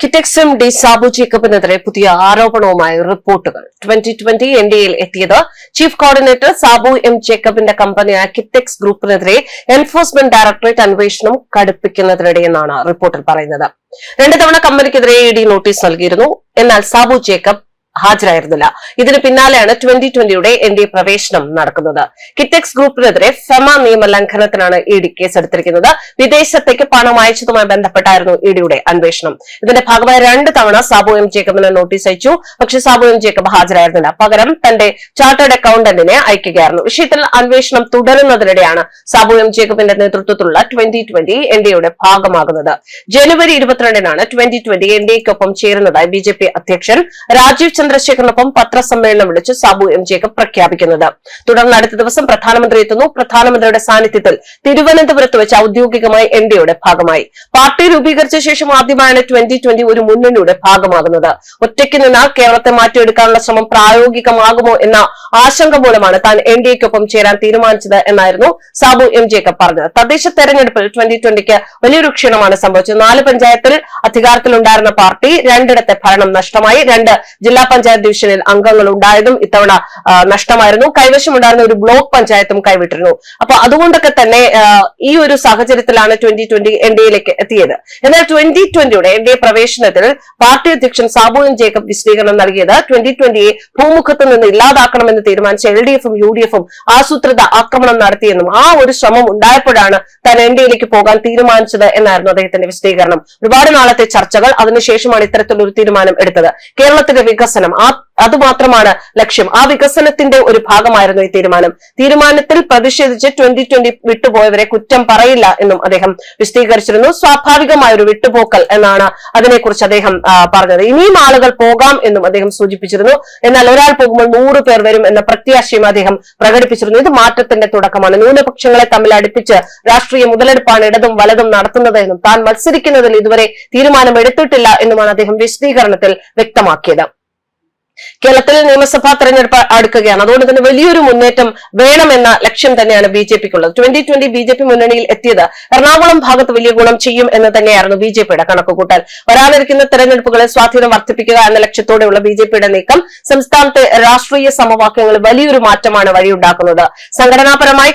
Kitex M D Sabu ജേക്കബിനെതിരെ പുതിയ ആരോപണവുമായി റിപ്പോർട്ടുകൾ. 2020 എൻഡിഎയിൽ എത്തിയത് ചീഫ് കോർഡിനേറ്റർ സാബു എം ജേക്കബിന്റെ കമ്പനിയായ കിറ്റെക്സ് ഗ്രൂപ്പിനെതിരെ എൻഫോഴ്സ്മെന്റ് ഡയറക്ടറേറ്റ് അന്വേഷണം കടുപ്പിക്കുന്നതിനിടെയെന്നാണ് റിപ്പോർട്ടിൽ പറയുന്നത്. 2 തവണ കമ്പനിക്കെതിരെ ഇഡി നോട്ടീസ് നൽകിയിരുന്നു. എന്നാൽ സാബു ജേക്കബ് ഹാജരായിരുന്നില്ല. ഇതിന് പിന്നാലെയാണ് 2020യുടെ എൻഡിഎ പ്രവേശനം നടക്കുന്നത്. കിറ്റെക്സ് ഗ്രൂപ്പിനെതിരെ ഫെമ നിയമലംഘനത്തിനാണ് ഇഡി കേസെടുത്തിരിക്കുന്നത്. വിദേശത്തേക്ക് പണം അയച്ചതുമായി ബന്ധപ്പെട്ടായിരുന്നു ഇഡിയുടെ അന്വേഷണം. ഇതിന്റെ ഭാഗമായി 2 തവണ സാബു എം ജേക്കബിന് നോട്ടീസ് അയച്ചു. പക്ഷേ സാബു എം ജേക്കബ് ഹാജരായിരുന്നില്ല. പകരം തന്റെ ചാർട്ടേഡ് അക്കൌണ്ടന്റിനെ അയക്കുകയായിരുന്നു. വിഷയത്തിൽ അന്വേഷണം തുടരുന്നതിനിടെയാണ് സാബു എം ജേക്കബിന്റെ നേതൃത്വത്തിലുള്ള 2020 എൻഡിഎയുടെ ഭാഗമാകുന്നത്. ജനുവരി 22-നാണ് 2020 എൻഡിഎക്കൊപ്പം ചേരുന്നതായി ബിജെപി അധ്യക്ഷൻ രാജീവ് ചന്ദ്രശേഖറിനൊപ്പം പത്രസമ്മേളനം വിളിച്ച് സാബു എം ജേക്കബ് പ്രഖ്യാപിക്കുന്നത്. തുടർന്ന് അടുത്ത ദിവസം പ്രധാനമന്ത്രി എത്തുന്നു. പ്രധാനമന്ത്രിയുടെ സാന്നിധ്യത്തിൽ തിരുവനന്തപുരത്ത് വെച്ച് ഔദ്യോഗികമായി എൻഡിഎയുടെ ഭാഗമായി. പാർട്ടി രൂപീകരിച്ച ശേഷം ആദ്യമായാണ് 2020 ഒരു മുന്നണിയുടെ ഭാഗമാകുന്നത്. ഒറ്റയ്ക്ക് നിന്നാൽ കേരളത്തെ മാറ്റിയെടുക്കാനുള്ള ശ്രമം പ്രായോഗികമാകുമോ എന്ന ആശങ്ക മൂലമാണ് താൻ എൻഡിഎക്കൊപ്പം ചേരാൻ തീരുമാനിച്ചത് എന്നായിരുന്നു സാബു എം ജേക്കബ് പറഞ്ഞത്. തദ്ദേശ തെരഞ്ഞെടുപ്പിൽ 2020ക്ക് വലിയൊരു ക്ഷീണമാണ് സംഭവിച്ചത്. 4 പഞ്ചായത്തിൽ അധികാരത്തിലുണ്ടായിരുന്ന പാർട്ടി 2ഇടത്തെ ഭരണം നഷ്ടമായി. 2 ജില്ലാ പഞ്ചായത്ത് ഡിവിഷനിൽ അംഗങ്ങൾ ഉണ്ടായതും ഇത്തവണ നഷ്ടമായിരുന്നു. കൈവശമുണ്ടായിരുന്ന ഒരു ബ്ലോക്ക് പഞ്ചായത്തും കൈവിട്ടിരുന്നു. അപ്പൊ അതുകൊണ്ടൊക്കെ തന്നെ ഈ ഒരു സാഹചര്യത്തിലാണ് 2020 എൻഡിഎയിലേക്ക് എത്തിയത്. എന്നാൽ 2020യുടെ എൻഡിഎ പ്രവേശനത്തിൽ പാർട്ടി അധ്യക്ഷൻ സാബു എം ജേക്കബ് വിശദീകരണം നൽകിയത് 2020യെ ഭൂമുഖത്ത് നിന്ന് ഇല്ലാതാക്കണമെന്ന് തീരുമാനിച്ച LDFും UDFും ആസൂത്രിത ആക്രമണം നടത്തിയെന്നും ആ ഒരു ശ്രമം ഉണ്ടായപ്പോഴാണ് താൻ എൻഡിഎയിലേക്ക് പോകാൻ തീരുമാനിച്ചത് എന്നായിരുന്നു അദ്ദേഹത്തിന്റെ വിശദീകരണം. ഒരുപാട് നാളത്തെ ചർച്ചകൾ, അതിനുശേഷമാണ് ഇത്തരത്തിലൊരു തീരുമാനം എടുത്തത്. കേരളത്തിന്റെ വികസനം അതുമാത്രമാണ് ലക്ഷ്യം. ആ വികസനത്തിന്റെ ഒരു ഭാഗമായിരുന്നു ഈ തീരുമാനത്തിൽ പ്രതിഷേധിച്ച് 2020 വിട്ടുപോയവരെ കുറ്റം പറയില്ല എന്നും അദ്ദേഹം വിശദീകരിച്ചിരുന്നു. സ്വാഭാവികമായ ഒരു വിട്ടുപോക്കൽ എന്നാണ് അതിനെക്കുറിച്ച് അദ്ദേഹം പറഞ്ഞത്. ഇനിയും ആളുകൾ പോകാം എന്നും അദ്ദേഹം സൂചിപ്പിച്ചിരുന്നു. എന്നാൽ ഒരാൾ പോകുമ്പോൾ 100 പേർ വരും എന്ന പ്രത്യാശയും അദ്ദേഹം പ്രകടിപ്പിച്ചിരുന്നു. ഇത് മാറ്റത്തിന്റെ തുടക്കമാണ്. ന്യൂനപക്ഷങ്ങളെ തമ്മിൽ അടുപ്പിച്ച് രാഷ്ട്രീയ മുതലെടുപ്പാണ് ഇടതും വലതും നടത്തുന്നത് എന്നും താൻ മത്സരിക്കുന്നതിൽ ഇതുവരെ തീരുമാനമെടുത്തിട്ടില്ല എന്നുമാണ് അദ്ദേഹം വിശദീകരണത്തിൽ വ്യക്തമാക്കിയത്. കേരളത്തിൽ നിയമസഭാ തെരഞ്ഞെടുപ്പ് അടുക്കുകയാണ്. അതുകൊണ്ട് തന്നെ വലിയൊരു മുന്നേറ്റം വേണമെന്ന ലക്ഷ്യം തന്നെയാണ് ബിജെപിക്കുള്ളത്. 2020 ബിജെപി മുന്നണിയിൽ എത്തിയത് എറണാകുളം ഭാഗത്ത് വലിയ ഗുണം ചെയ്യും എന്ന് തന്നെയായിരുന്നു ബിജെപിയുടെ കണക്കുകൂട്ടൽ. വരാനിരിക്കുന്ന തെരഞ്ഞെടുപ്പുകളിൽ സ്വാധീനം വർദ്ധിപ്പിക്കുക എന്ന ലക്ഷ്യത്തോടെയുള്ള ബിജെപിയുടെ നീക്കം സംസ്ഥാനത്തെ രാഷ്ട്രീയ സമവാക്യങ്ങളിൽ വലിയൊരു മാറ്റമാണ് വഴിയുണ്ടാക്കുന്നത്. സംഘടനാപരമായി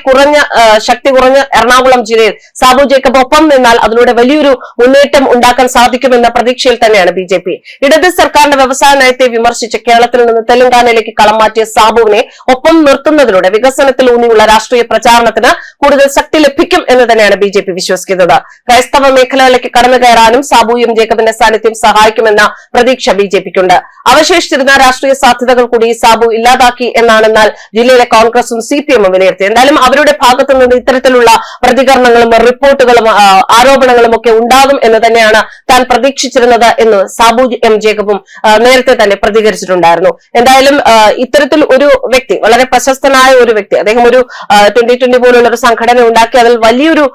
ശക്തി കുറഞ്ഞ എറണാകുളം ജില്ലയിൽ സാബു ജേക്കബ് ഒപ്പം നിന്നാൽ അതിലൂടെ വലിയൊരു മുന്നേറ്റം ഉണ്ടാക്കാൻ സാധിക്കുമെന്ന പ്രതീക്ഷയിൽ തന്നെയാണ് ബിജെപി. ഇടത് സർക്കാരിന്റെ വ്യവസായ നയത്തെ വിമർശിച്ച കേരളത്തിൽ നിന്ന് തെലങ്കാനയിലേക്ക് കളം മാറ്റിയ സാബുവിനെ ഒപ്പം നിർത്തുന്നതിലൂടെ വികസനത്തിൽ ഊന്നിയുള്ള രാഷ്ട്രീയ പ്രചാരണത്തിന് കൂടുതൽ ശക്തി ലഭിക്കും എന്ന് തന്നെയാണ് ബിജെപി വിശ്വസിക്കുന്നത്. ക്രൈസ്തവ മേഖലകളിലേക്ക് കടന്നു കയറാനും സാബു എം ജേക്കബിന്റെ സാന്നിധ്യം സഹായിക്കുമെന്ന പ്രതീക്ഷ ബിജെപിക്കുണ്ട്. അവശേഷിച്ചിരുന്ന രാഷ്ട്രീയ സാധ്യതകൾ കൂടി സാബു ഇല്ലാതാക്കി എന്നാണെന്നാൽ ജില്ലയിലെ കോൺഗ്രസും CPM-ഉം വിലയിരുത്തി. എന്തായാലും അവരുടെ ഭാഗത്തു നിന്ന് ഇത്തരത്തിലുള്ള പ്രതികരണങ്ങളും റിപ്പോർട്ടുകളും ആരോപണങ്ങളും ഒക്കെ ഉണ്ടാകും എന്ന് തന്നെയാണ് താൻ പ്രതീക്ഷിച്ചിരുന്നത് എന്ന് സാബു എം ജേക്കബും നേരത്തെ തന്നെ പ്രതികരിച്ചിട്ടുണ്ട്. എന്തായാലും ഇത്തരത്തിൽ ഒരു വ്യക്തി, വളരെ പ്രശസ്തനായ ഒരു വ്യക്തി, അദ്ദേഹം ഒരു 2020 പോലുള്ള ഒരു സംഘടന ഉണ്ടാക്കി അതിൽ വലിയൊരു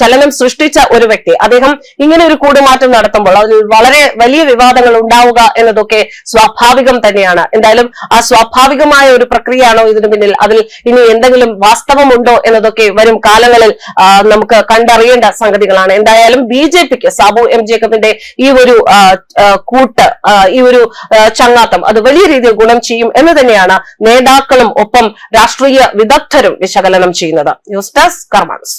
ചലനം സൃഷ്ടിച്ച ഒരു വ്യക്തി, അദ്ദേഹം ഇങ്ങനെ ഒരു കൂടുമാറ്റം നടത്തുമ്പോൾ അതിൽ വളരെ വലിയ വിവാദങ്ങൾ ഉണ്ടാവുക എന്നതൊക്കെ സ്വാഭാവികം തന്നെയാണ്. എന്തായാലും ആ സ്വാഭാവികമായ ഒരു പ്രക്രിയയാണോ ഇതിനു പിന്നിൽ, അതിൽ ഇനി എന്തെങ്കിലും വാസ്തവമുണ്ടോ എന്നതൊക്കെ വരും കാലങ്ങളിൽ നമുക്ക് കണ്ടറിയേണ്ട സംഗതികളാണ്. എന്തായാലും ബിജെപിക്ക് സാബു എം ജേക്കബിന്റെ ഈ ഒരു കൂട്ട്, ഈ ഒരു ചങ്ങാത്തം അത് വലിയ രീതിയിൽ ഗുണം ചെയ്യും എന്ന് തന്നെയാണ് നേതാക്കളും ഒപ്പം രാഷ്ട്രീയ വിദഗ്ധരും വിശകലനം ചെയ്യുന്നത്. News desk കർമാനസ്.